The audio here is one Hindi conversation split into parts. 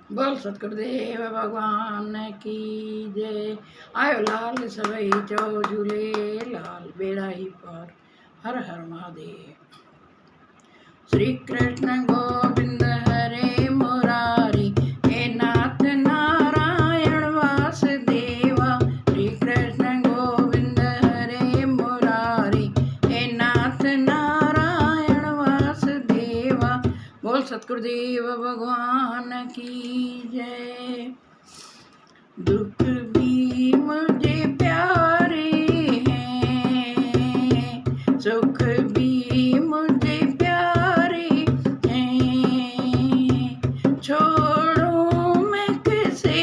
बोल सतगुरुदेव भगवान की जय। आयो लाल सवई चौ झूले, लाल बेड़ा ही पार, हर हर महादेव। श्री कृष्ण गोविंद हरे मुरारी, हे नाथ नारायण वासुदेवा। श्री कृष्ण गोविंद हरे मुरारी, हे नाथ नारायण वासुदेवा। बोल सतगुरुदेव भगवान की जय। दुख भी मुझे प्यारे हैं, सुख भी मुझे प्यारे हैं। छोड़ूं मैं किसे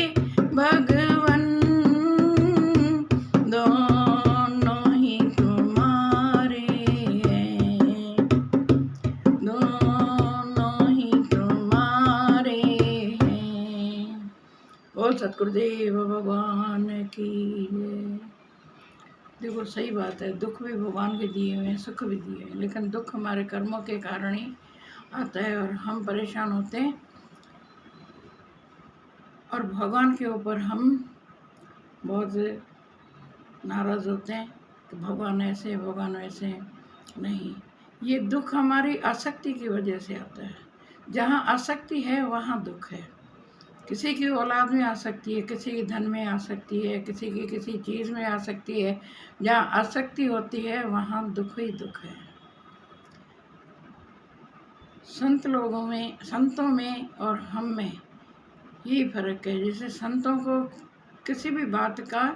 भगवन, दोनों ही तुम्हारे हैं, दोनों ही तुम्हारे हैं। बोल सतगुरुदेव भगवान की जय। देखो सही बात है, दुख भी भगवान के दिए हुए हैं, सुख भी दिए हुए हैं, लेकिन दुख हमारे कर्मों के कारण ही आता है और हम परेशान होते हैं और भगवान के ऊपर हम बहुत नाराज़ होते हैं कि भगवान ऐसे भगवान वैसे। नहीं, ये दुख हमारी आसक्ति की वजह से आता है। जहाँ आसक्ति है वहाँ दुख है। किसी की औलाद में आ सकती है, किसी की धन में आ सकती है, किसी की किसी चीज़ में आ सकती है। जहाँ आसक्ति होती है वहाँ दुख ही दुख है। संतों में और हम में यही फर्क है। जैसे संतों को किसी भी बात का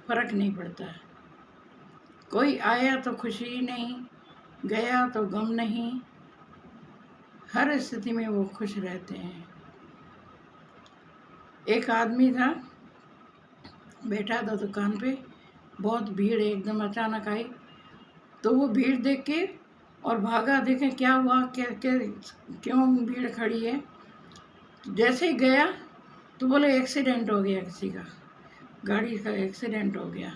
फर्क नहीं पड़ता है। कोई आया तो खुशी नहीं, गया तो गम नहीं, हर स्थिति में वो खुश रहते हैं। एक आदमी था, बैठा था दुकान पे, बहुत भीड़ एकदम अचानक आई, तो वो भीड़ देख के और भागा, देखे क्या हुआ, क्यों भीड़ खड़ी है। तो जैसे ही गया तो बोले एक्सीडेंट हो गया, किसी का गाड़ी का एक्सीडेंट हो गया।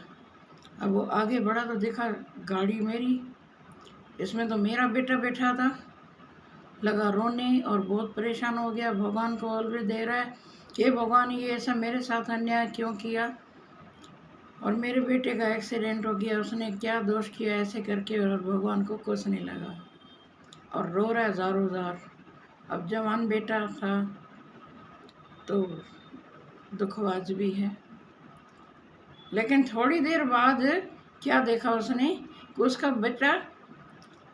अब वो आगे बढ़ा तो देखा गाड़ी मेरी, इसमें तो मेरा बेटा बैठा था। लगा रोने और बहुत परेशान हो गया, भगवान को ऑलवेज दे रहा है कि भगवान ये ऐसा मेरे साथ अन्याय क्यों किया, और मेरे बेटे का एक्सीडेंट हो गया, उसने क्या दोष किया ऐसे करके। और भगवान को कुछ नहीं लगा और रो रहा है ज़ारों ज़ार। अब जवान बेटा था तो दुख वाजिबी है, लेकिन थोड़ी देर बाद क्या देखा उसने कि उसका बेटा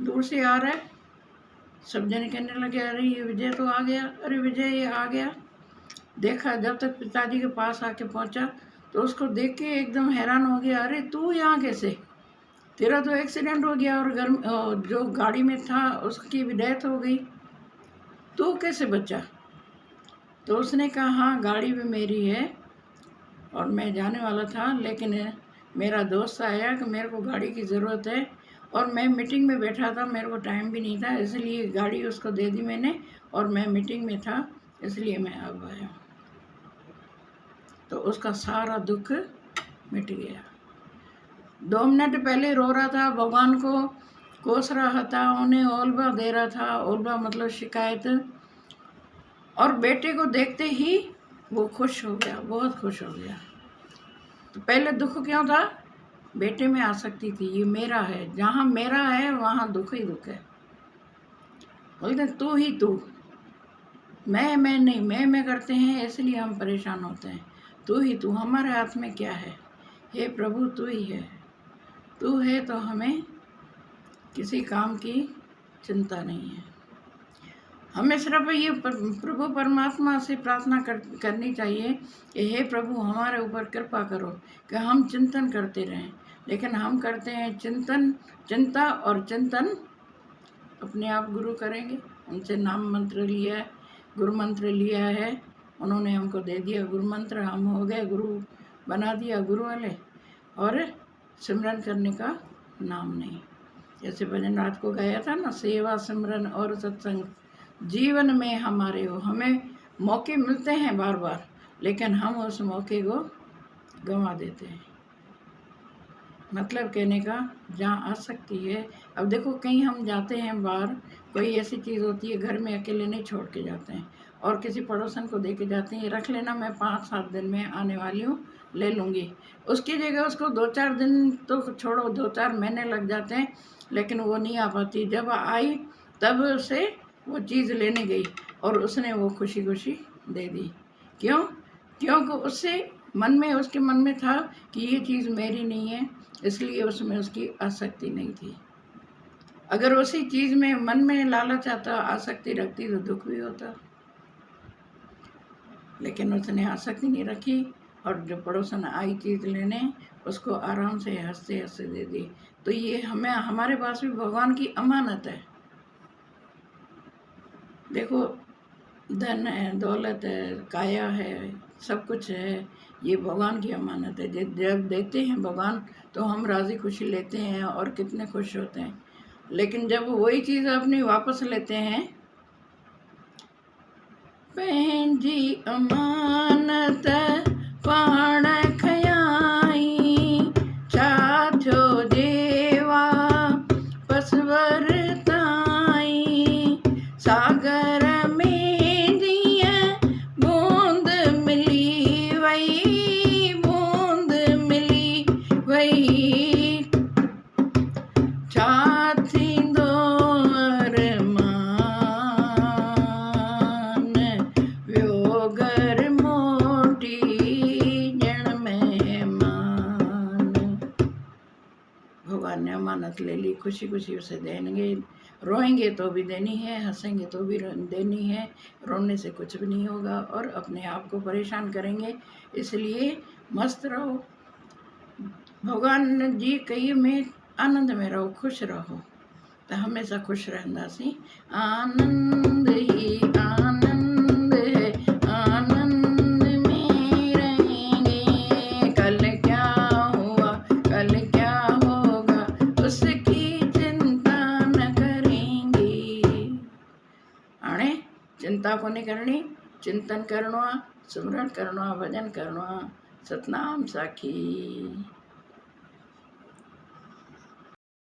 दूर से आ रहा है। सब जने कहने लगे अरे ये विजय तो आ गया, अरे विजय ये आ गया। देखा, जब तक पिताजी के पास आके पहुंचा तो उसको देख के एकदम हैरान हो गया, अरे तू यहाँ कैसे, तेरा तो एक्सीडेंट हो गया और जो गाड़ी में था उसकी भी डेथ हो गई, तू कैसे बचा। तो उसने कहा हाँ गाड़ी भी मेरी है और मैं जाने वाला था, लेकिन मेरा दोस्त आया कि मेरे को गाड़ी की ज़रूरत है और मैं मीटिंग में बैठा था, मेरे को टाइम भी नहीं था, इसलिए गाड़ी उसको दे दी मैंने और मैं मीटिंग में था इसलिए मैं अब आया। तो उसका सारा दुख मिट गया। 2 मिनट पहले रो रहा था, भगवान को कोस रहा था, उन्हें ओल्बा दे रहा था, ओल्बा मतलब शिकायत, और बेटे को देखते ही वो खुश हो गया, बहुत खुश हो गया। तो पहले दुख क्यों था, बेटे में आसक्ति थी, ये मेरा है, जहाँ मेरा है वहाँ दुख ही दुख है। बोलते तू ही तू, मैं नहीं, मैं करते हैं इसलिए हम परेशान होते हैं। तू ही तू, हमारे हाथ में क्या है, हे प्रभु तू ही है, तू है तो हमें किसी काम की चिंता नहीं है। हमें सिर्फ ये प्रभु परमात्मा से प्रार्थना करनी चाहिए कि हे प्रभु हमारे ऊपर कृपा करो कि हम चिंतन करते रहें। लेकिन हम करते हैं चिंता और चिंतन अपने आप गुरु करेंगे। उनसे नाम मंत्र लिया है, गुरु मंत्र लिया है, उन्होंने हमको दे दिया गुरु मंत्र, हम हो गए गुरु, बना दिया गुरु वाले, और सिमरन करने का नाम नहीं। जैसे भजन रात को गाया था ना, सेवा सिमरन और सत्संग जीवन में हमारे हो। हमें मौके मिलते हैं बार बार, लेकिन हम उस मौके को गंवा देते हैं। मतलब कहने का जहाँ आ सकती है। अब देखो कहीं हम जाते हैं बाहर, कोई ऐसी चीज़ होती है घर में अकेले नहीं छोड़ के जाते हैं, और किसी पड़ोसन को दे के जाते हैं, रख लेना, मैं 5-7 दिन में आने वाली हूँ, ले लूँगी। उसकी जगह उसको 2-4 दिन तो छोड़ो, 2-4 महीने लग जाते हैं, लेकिन वो नहीं आ पाती। जब आई तब उसे वो चीज़ लेने गई और उसने वो खुशी खुशी दे दी। क्यों? क्योंकि उससे उसके मन में था कि ये चीज़ मेरी नहीं है, इसलिए उसमें उसकी आसक्ति नहीं थी। अगर उसी चीज़ में मन में लालच आता, आसक्ति रखती तो दुख भी होता, लेकिन उसने आसक्ति नहीं रखी और जो पड़ोसन आई चीज़ लेने, उसको आराम से हंसते हंसते दे दी। तो ये हमारे पास भी भगवान की अमानत है। देखो, धन है, दौलत है, काया है, सब कुछ है, ये भगवान की अमानत है। जब देते हैं भगवान तो हम राज़ी खुशी लेते हैं और कितने खुश होते हैं। लेकिन जब वही चीज़ अपनी वापस लेते हैं, पंहिंजी अमानत पाण खयाई, छा थियो जेवा पसवर ताई, सागर में जीअं बूंद मिली वई, बूंद मिली वई, छा थींदो अरमान, वियो घर मोटी ॼण मेहमान। भगवान ने अमानत ले ली, खुशी खुशी उसे देंगे। रोएंगे तो भी देनी है, हंसेंगे तो भी देनी है, रोने से कुछ भी नहीं होगा और अपने आप को परेशान करेंगे। इसलिए मस्त रहो, भगवान जी कही में आनंद में रहो, खुश रहो, तो हमेशा खुश रहंदासीं। आनंद ही आनंद है, आनंद में रहेंगे, कल क्या हुआ कल क्या होगा उसकी चिंता न करेंगे। हाणे चिंता कोन्हे करणी, चिंतन करणो आहे, सिमरन करणो आहे, भजन करणो आहे। सतनाम साखी।